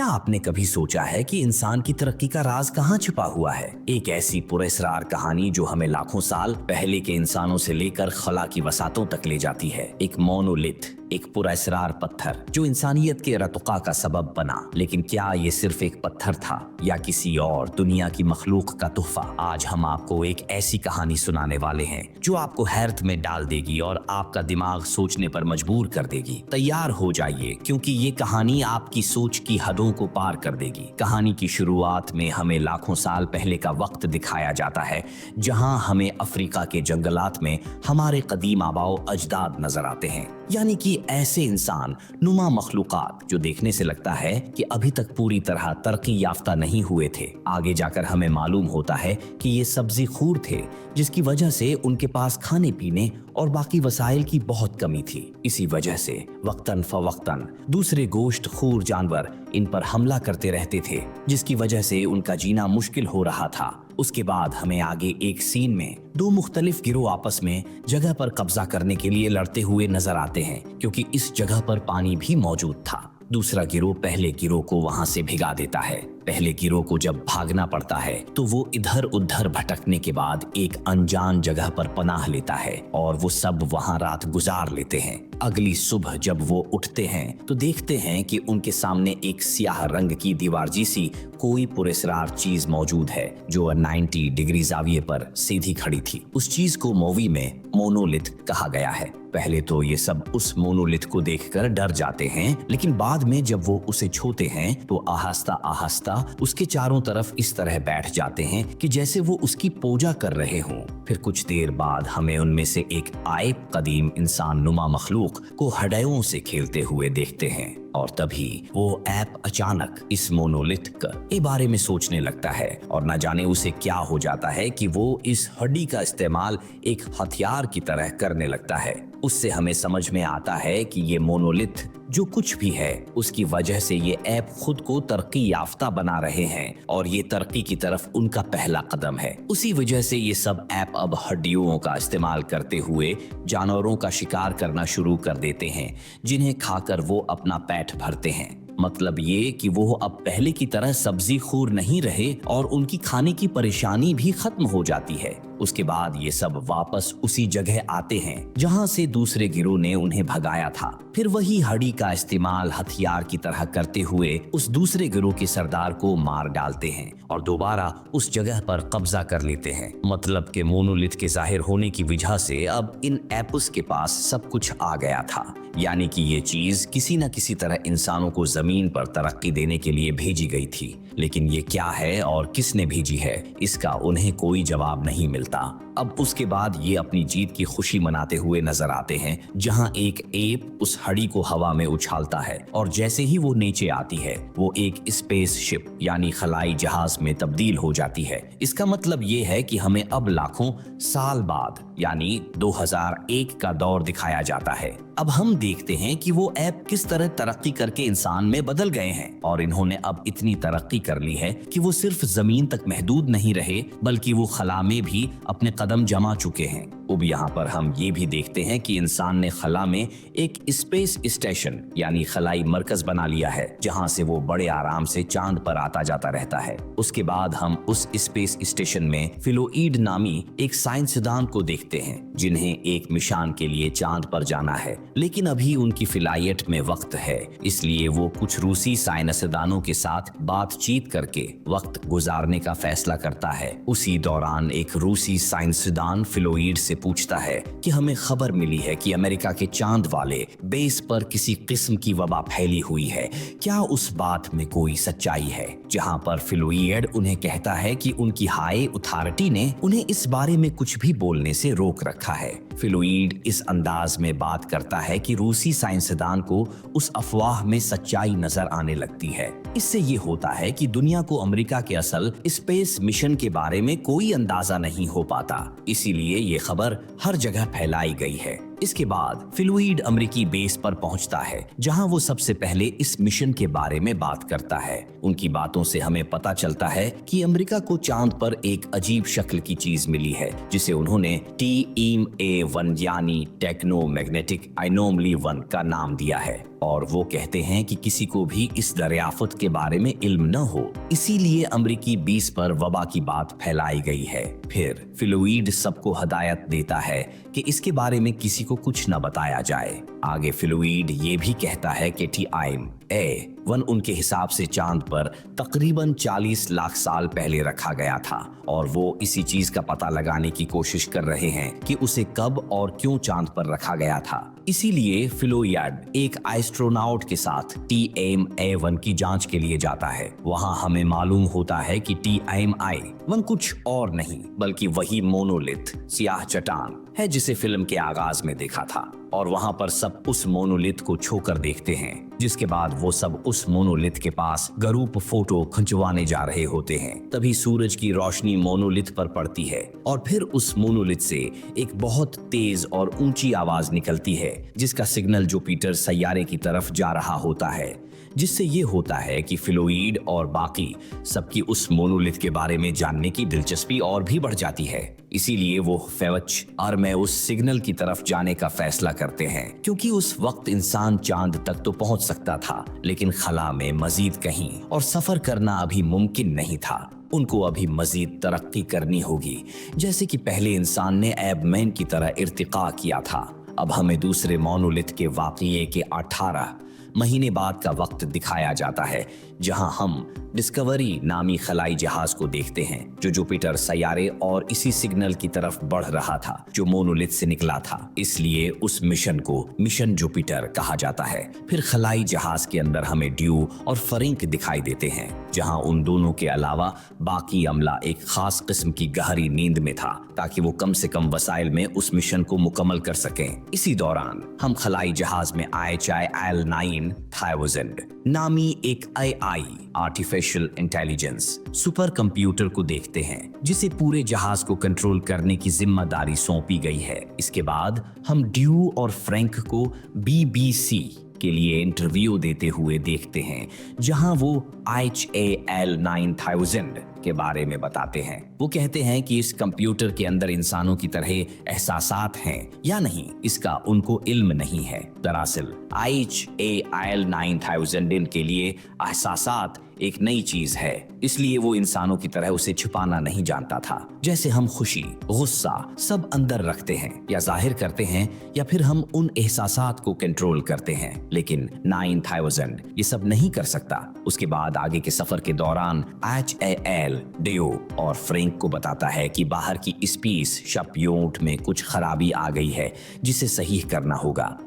क्या आपने कभी सोचा है कि इंसान की तरक्की का राज कहाँ छिपा हुआ है? एक ऐसी पुरस्कार कहानी जो हमें लाखों साल पहले के इंसानों से लेकर खला की वसातों तक ले जाती है। एक मोनोलिथ, एक पुरस्कार पत्थर जो इंसानियत के रतुका का सबब बना। लेकिन क्या ये सिर्फ एक पत्थर था या किसी और दुनिया की मखलूक का तोहफा? आज हम आपको एक ऐसी कहानी सुनाने वाले हैं जो आपको हैरत में डाल देगी और आपका दिमाग सोचने पर मजबूर कर देगी। तैयार हो जाइए, क्योंकि ये कहानी आपकी सोच की हदों को पार कर देगी। कहानी की शुरुआत में हमें लाखों साल पहले का वक्त दिखाया जाता है, जहां हमें अफ्रीका के जंगलात में हमारे कदीम आबाओ अजदाद नजर आते हैं। यानी कि ऐसे इंसान नुमा मखलूकात जो देखने से लगता है कि अभी तक पूरी तरह तरक्की याफ्ता नहीं हुए थे। आगे जाकर हमें मालूम होता है कि ये सब्जी खूर थे, जिसकी वजह से उनके पास खाने पीने और बाकी वसाइल की बहुत कमी थी। इसी वजह से वक्तन फवक्तन दूसरे गोश्त खूर जानवर इन पर हमला करते रहते थे, जिसकी वजह से उनका जीना मुश्किल हो रहा था। उसके बाद हमें आगे एक सीन में दो मुख्तलिफ गिरोह आपस में जगह पर कब्जा करने के लिए लड़ते हुए नजर आते हैं, क्योंकि इस जगह पर पानी भी मौजूद था। दूसरा गिरोह पहले गिरोह को वहां से भिगा देता है। पहले गिरोह को जब भागना पड़ता है तो वो इधर उधर भटकने के बाद एक अनजान जगह पर पनाह लेता है और वो सब वहां रात गुजार लेते हैं। अगली सुबह जब वो उठते हैं तो देखते हैं कि उनके सामने एक स्याह रंग की दीवार जैसी कोई पुरस्कार चीज मौजूद है, जो 90 डिग्री जाविये पर सीधी खड़ी थी। उस चीज को मूवी में मोनोलिथ कहा गया है। पहले तो ये सब उस मोनोलिथ को देखकर डर जाते हैं, लेकिन बाद में जब वो उसे छूते हैं तो आहिस्ता आहिस्ता उसके चारों तरफ इस तरह बैठ जाते हैं कि जैसे वो उसकी पूजा कर रहे हों। फिर कुछ देर बाद हमें उनमें से एक आयब कदीम इंसान नुमा मखलूक को हड्डियों से खेलते हुए देखते हैं, और तभी वो ऐप अचानक इस मोनोलिथ के बारे में सोचने लगता है और न जाने उसे क्या हो जाता है कि वो इस हड्डी का इस्तेमाल एक हथियार की तरह करने लगता है। उससे हमें समझ में आता है कि ये मोनोलिथ जो कुछ भी है, उसकी वजह से ये ऐप खुद को तरक्की याफ्ता बना रहे हैं और ये तरक्की की तरफ उनका पहला कदम है। उसी वजह से ये सब ऐप अब हड्डियों का इस्तेमाल करते हुए जानवरों का शिकार करना शुरू कर देते हैं, जिन्हें खाकर वो अपना पेट भरते हैं। मतलब ये कि वो अब पहले की तरह सब्जी खूर नहीं रहे और उनकी खाने की परेशानी भी खत्म हो जाती है। उसके बाद ये सब वापस उसी जगह आते हैं जहां से दूसरे गिरोह ने उन्हें भगाया था। फिर वही हड्डी का इस्तेमाल हथियार की तरह करते हुए उस दूसरे गिरोह के सरदार को मार डालते हैं और दोबारा उस जगह पर कब्जा कर लेते हैं। मतलब के मोनोलिथ के जाहिर होने की वजह से अब इन एप्स के पास सब कुछ आ गया था। यानी कि ये चीज किसी न किसी तरह इंसानों को जमीन पर तरक्की देने के लिए भेजी गई थी, लेकिन ये क्या है और किसने भेजी है, इसका उन्हें कोई जवाब नहीं मिलता। अब उसके बाद ये अपनी जीत की खुशी मनाते हुए नजर आते हैं, जहां एक एप उस हड्डी को हवा में उछालता है और जैसे ही वो नीचे आती है वो एक स्पेस शिप यानी खलाई जहाज में तब्दील हो जाती है। इसका मतलब ये है कि हमें अब लाखों साल बाद यानी 2001 का दौर दिखाया जाता है। अब हम देखते हैं कि वो ऐप किस तरह तरक्की करके इंसान में बदल गए हैं और इन्होंने अब इतनी तरक्की कर ली है कि वो सिर्फ जमीन तक महदूद नहीं रहे, बल्कि वो खला में भी अपने कदम जमा चुके हैं। अब यहाँ पर हम ये भी देखते हैं कि इंसान ने खला में एक स्पेस स्टेशन यानी खलाई मरकज बना लिया है, जहाँ से वो बड़े आराम से चांद पर आता जाता रहता है। उसके बाद हम उस स्पेस स्टेशन में फिलोइड नामी एक साइंसदान को देखते हैं, जिन्हें एक मिशन के लिए चांद पर जाना है, लेकिन अभी उनकी फ्लाइट में वक्त है, इसलिए वो कुछ रूसी साइंसदानों के साथ बातचीत करके वक्त गुजारने का फैसला करता है। उसी दौरान एक रूसी साइंसदान फिलोइड से पूछता है कि हमें खबर मिली है कि अमेरिका के चांद वाले बेस पर किसी किस्म की वबा फैली हुई है, क्या उस बात में कोई सच्चाई है? जहां पर फिलोइड उन्हें कहता है कि उनकी हाई अथॉरिटी ने उन्हें इस बारे में कुछ भी बोलने से रोक रखा है। फिलोइड इस अंदाज में बात करता है कि रूसी साइंसदान को उस अफवाह में सच्चाई नजर आने लगती है। इससे ये होता है कि दुनिया को अमेरिका के असल स्पेस मिशन के बारे में कोई अंदाजा नहीं हो पाता, इसीलिए ये खबर हर जगह फैलाई गई है। इसके बाद फ्लूइड अमेरिकी बेस पर पहुंचता है, जहां वो सबसे पहले इस मिशन के बारे में बात करता है। उनकी बातों से हमें पता चलता है कि अमेरिका को चांद पर एक अजीब शक्ल की चीज मिली है, जिसे उन्होंने TEAM-1 यानी टेक्नो मैग्नेटिक एनोमली 1 का नाम दिया है, और वो कहते हैं कि किसी को भी इस दरियाफ्त के बारे में इल्म न हो, इसीलिए अमेरिकी 20 पर वबा की बात फैलाई गई है। फिर फ्लूइड सबको हदायत देता है कि इसके बारे में किसी को कुछ न बताया जाए। आगे फ्लूइड ये भी कहता है कि TEAM-1 उनके हिसाब से चांद पर तकरीबन 40 लाख साल पहले रखा गया था, और वो इसी चीज का पता लगाने की कोशिश कर रहे हैं कि उसे कब और क्यों चांद पर रखा गया था। इसीलिए फ्लूइड एक एस्ट्रोनॉट के साथ TEAM-1 की जांच के लिए जाता है। वहां हमें मालूम होता है कि TEAM-1 कुछ और नहीं बल्कि वही मोनोलिथ सियाह चट्टान है जिसे फिल्म के आगाज में देखा था, और वहां पर सब उस मोनोलिथ को छूकर देखते हैं, जिसके बाद वो सब उस मोनोलिथ के पास ग्रुप फोटो खिंचवाने जा रहे होते हैं। तभी सूरज की रोशनी मोनोलिथ पर पड़ती है, और फिर उस मोनोलिथ से एक बहुत तेज और ऊंची आवाज निकलती है, जिसका सिग्नल जुपिटर सैयारे की तरफ जा रहा होता है, जिससे ये होता है कि फ्लूइड और बाकी सबकी उस मोनोलिथ के बारे में जानने की दिलचस्पी और भी बढ़ जाती है। इसीलिए वो फेवच और मैं उस सिग्नल की तरफ जाने का फैसला करते हैं, क्योंकि उस वक्त इंसान चांद तक तो पहुंच सकता था, लेकिन खला में मजीद कहीं और सफर करना अभी मुमकिन नहीं था। उनको अभी मजीद तरक्की करनी होगी, जैसे कि पहले इंसान ने एबमैन की तरह इर्तिका किया था। अब हमें दूसरे मोनोलिथ के वाक़ये के 18 महीने बाद का वक्त दिखाया जाता है, जहां हम डिस्कवरी नामी खलाई जहाज को देखते हैं, जो जुपिटर सैयारे और इसी सिग्नल की तरफ बढ़ रहा था जो मोनोलिथ से निकला था। इसलिए उस मिशन को मिशन जुपिटर कहा जाता है। फिर खलाई जहाज के अंदर हमें ड्यू और फ्रैंक दिखाई देते हैं, जहां उन दोनों के अलावा बाकी अमला एक खास किस्म की गहरी नींद में था, ताकि वो कम से कम वसाइल में उस मिशन को मुकम्मल कर सकें। इसी दौरान हम खलाई जहाज में IHIL-9000 नामी एक AI artificial intelligence super computer को देखते हैं, जिसे पूरे जहाज को कंट्रोल करने की जिम्मेदारी सौंपी गई है। इसके बाद हम ड्यू और फ्रैंक को BBC के लिए इंटरव्यू देते हुए देखते हैं, जहां वो IHIL-9000 के बारे में बताते हैं। वो कहते हैं कि इस कंप्यूटर के अंदर इंसानों की तरह एहसासात हैं या नहीं, इसका उनको इल्म नहीं है। दरअसल IHIL-9000 के लिए एहसासात एक नई चीज है, इसलिए वो इंसानों की तरह उसे छुपाना नहीं जानता था। जैसे हम खुशी, गुस्सा सब अंदर रखते हैं या जाहिर करते हैं, या फिर हम उन एहसासात को कंट्रोल करते हैं, लेकिन 9000 ये सब नहीं कर सकता। उसके बाद आगे के सफर के दौरान HAL ड्यू और फ्रैंक को बताता है कि बाहर की स्पीस शपयूट में कुछ खराबी आ गई है, जिसे सही करना होगा,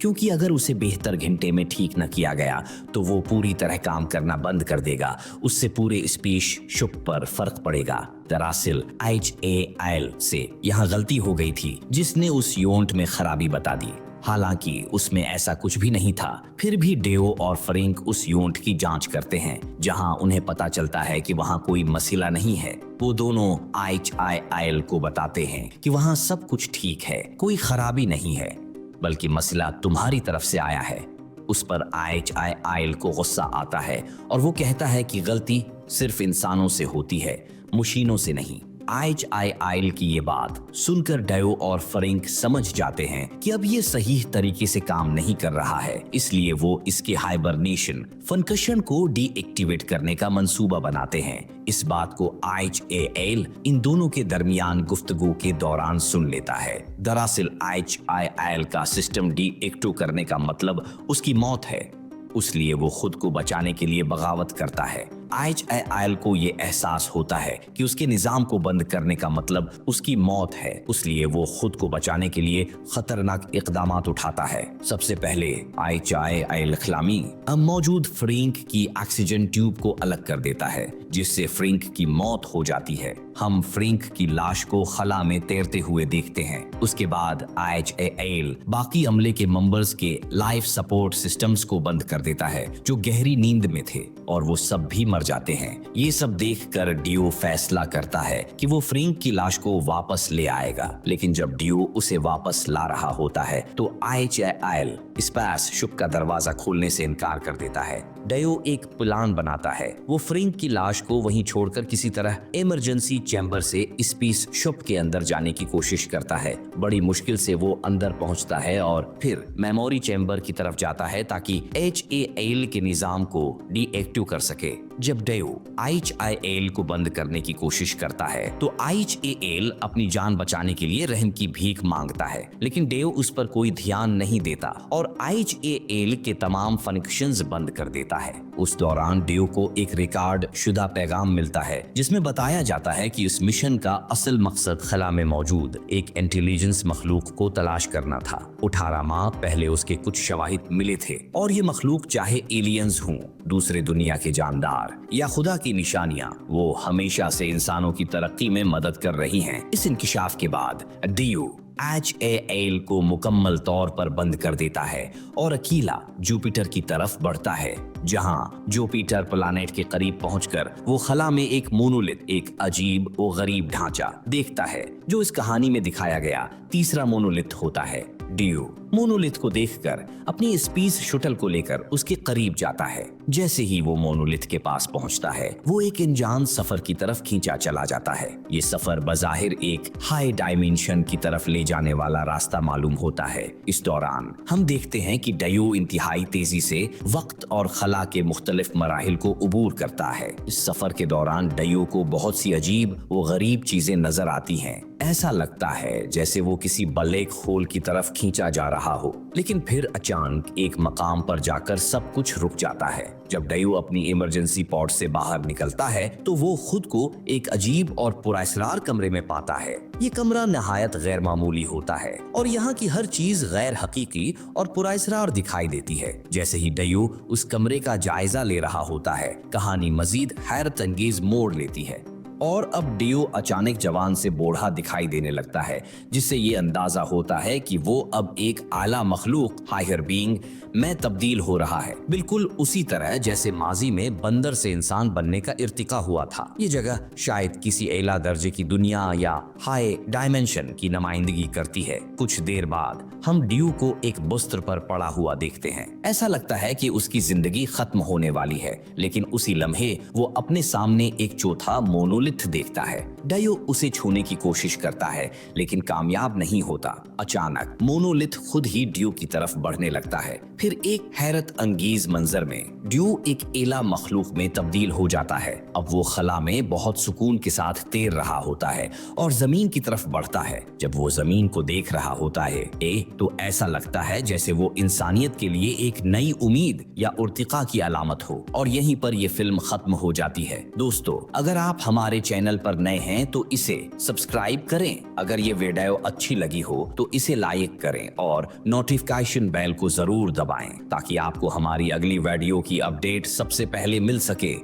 क्योंकि अगर उसे बेहतर घंटे में ठीक न किया गया तो वो पूरी तरह काम करना बंद कर देगा। उससे पूरे स्पीस शुप पर फर्क पड़ेगा। दरअसल HAL से यहाँ गलती हो गई थी, जिसने उस यूनिट में खराबी बता दी, हालांकि उसमें ऐसा कुछ भी नहीं था। फिर भी डेओ और फ्रैंक उस यूनिट की जांच करते हैं, जहां उन्हें पता चलता है कि वहां कोई मसला नहीं है। वो दोनों HIL को बताते हैं कि वहां सब कुछ ठीक है, कोई खराबी नहीं है, बल्कि मसला तुम्हारी तरफ से आया है। उस पर HIL को गुस्सा आता है और वो कहता है कि गलती सिर्फ इंसानों से होती है, मशीनों से नहीं। HIL की ये बात सुनकर डेओ और फ्रैंक समझ जाते हैं कि अब ये सही तरीके से काम नहीं कर रहा है, इसलिए वो इसके हाइबरनेशन फंक्शन को डीएक्टिवेट करने का मंसूबा बनाते हैं। इस बात को HAL इन दोनों के दरमियान गुफ्तगू के दौरान सुन लेता है। दरअसल HIL का सिस्टम डीएक्टिव करने का मतलब उसकी मौत है, इसलिए वो खुद को बचाने के लिए बगावत करता है। HIL को ये एहसास होता है कि उसके निजाम को बंद करने का मतलब उसकी मौत है, इसलिए वो खुद को बचाने के लिए खतरनाक इकदामात उठाता है। सबसे पहले HIL खलामी अब मौजूद फ्रैंक की ऑक्सीजन ट्यूब को अलग कर देता है, जिससे फ्रैंक की मौत हो जाती है। हम फ्रैंक की लाश को खला में तैरते हुए देखते हैं। उसके बाद HAL बाकी अमले के मेंबर्स के लाइफ सपोर्ट सिस्टम्स को बंद कर देता है, जो गहरी नींद में थे, और वो सब भी मर मर जाते हैं। ये सब देखकर डियो फैसला करता है कि वो फ्रैंक की लाश को वापस ले आएगा, लेकिन जब डियो उसे वापस ला रहा होता है तो आयल स्पैस शुप का दरवाजा खोलने से इनकार कर देता है। डियो एक प्लान बनाता है। वो फ्रैंक की लाश को वहीं छोड़कर किसी तरह इमरजेंसी चैम्बर से स्पेस शिप के अंदर जाने की कोशिश करता है। बड़ी मुश्किल से वो अंदर पहुंचता है और फिर मेमोरी चैम्बर की तरफ जाता है ताकि HAL के निजाम को डीएक्टिव कर सके। जब डियो HAL को बंद करने की कोशिश करता है तो HAL अपनी जान बचाने के लिए रहम की भीख मांगता है, लेकिन डियो उस पर कोई ध्यान नहीं देता और HAL के तमाम फंक्शंस बंद कर देता है। उस दौरान डियो को एक रिकॉर्ड शुदा पैगाम मिलता है जिसमें बताया जाता है कि इस मिशन का असल मकसद खला में मौजूद एक इंटेलिजेंस मखलूक को तलाश करना था। 18 माह पहले उसके कुछ शवाहिद मिले थे और ये मखलूक चाहे एलियंस हों, दूसरे दुनिया के जानदार या खुदा की निशानियां, वो हमेशा से इंसानों की तरक्की में मदद कर रही हैं। इस इंकिशाफ के बाद डियो HAL को मुकम्मल तौर पर बंद कर देता है और अकेला जुपिटर की तरफ बढ़ता है, जहां जुपिटर प्लैनेट के करीब पहुंचकर वो खला में एक मोनोलिथ, एक अजीब और गरीब ढांचा देखता है जो इस कहानी में दिखाया गया तीसरा मोनोलिथ होता है। डियो मोनोलिथ को देखकर अपनी स्पेस शटल को लेकर उसके करीब जाता है। जैसे ही वो मोनोलिथ के पास पहुंचता है वो एक अनजान सफर की तरफ खींचा चला जाता है। ये सफर बजाहिर एक हाई डायमेंशन की तरफ ले जाने वाला रास्ता मालूम होता है। इस दौरान हम देखते हैं कि डियो इंतहाई तेजी से वक्त और खला के मुख्तलिफ मराहिल को उबूर करता है। इस सफर के दौरान डियो को बहुत सी अजीब व गरीब चीजें नजर आती हैं। ऐसा लगता है जैसे वो किसी ब्लैक होल की तरफ खींचा जा रहा हो, लेकिन फिर अचानक एक मकाम पर जाकर सब कुछ रुक जाता है। जब डियो अपनी इमरजेंसी पॉड से बाहर निकलता है तो वो खुद को एक अजीब और पुरअसरार कमरे में पाता है। ये कमरा नहायत गैर मामूली होता है और यहाँ की हर चीज गैर हकीकी और पुरअसरार दिखाई देती है। जैसे ही डियो उस कमरे का जायजा ले रहा होता है, कहानी मजीद हैरत अंगेज मोड़ लेती है और अब डियो अचानक जवान से बूढ़ा दिखाई देने लगता है, जिससे ये अंदाजा होता है कि वो अब एक आला मखलूक हायर बीइंग में तब्दील हो रहा है, बिल्कुल उसी तरह जैसे माजी में बंदर से इंसान बनने का इर्तिका हुआ था। ये जगह शायद किसी एला दर्जे की दुनिया या हाई डायमेंशन की नुमाइंदगी करती है। कुछ देर बाद हम डियो को एक बिस्तर पर पड़ा हुआ देखते हैं। ऐसा लगता है कि उसकी जिंदगी खत्म होने वाली है, लेकिन उसी लम्हे वो अपने सामने एक चौथा मोनोलिथ देखता है। डियो उसे छूने की कोशिश करता है लेकिन कामयाब नहीं होता। अचानक मोनोलिथ खुद ही डियो की तरफ बढ़ने लगता है। फिर एक हैरत अंगेज मंजर में डियो एक एला मखलूक में तब्दील हो जाता है। अब वो खला में बहुत सुकून के साथ तैर रहा होता है और जमीन की तरफ बढ़ता है। जब वो जमीन को देख रहा होता है तो ऐसा लगता है जैसे वो इंसानियत के लिए एक नई उम्मीद या उर्तिका की अलामत हो। और यहीं पर ये फिल्म खत्म हो जाती है। दोस्तों, अगर आप हमारे चैनल पर नए हैं तो इसे सब्सक्राइब करें। अगर ये वीडियो अच्छी लगी हो तो इसे लाइक करें और नोटिफिकेशन बेल को जरूर दबाएं ताकि आपको हमारी अगली वीडियो की अपडेट सबसे पहले मिल सके।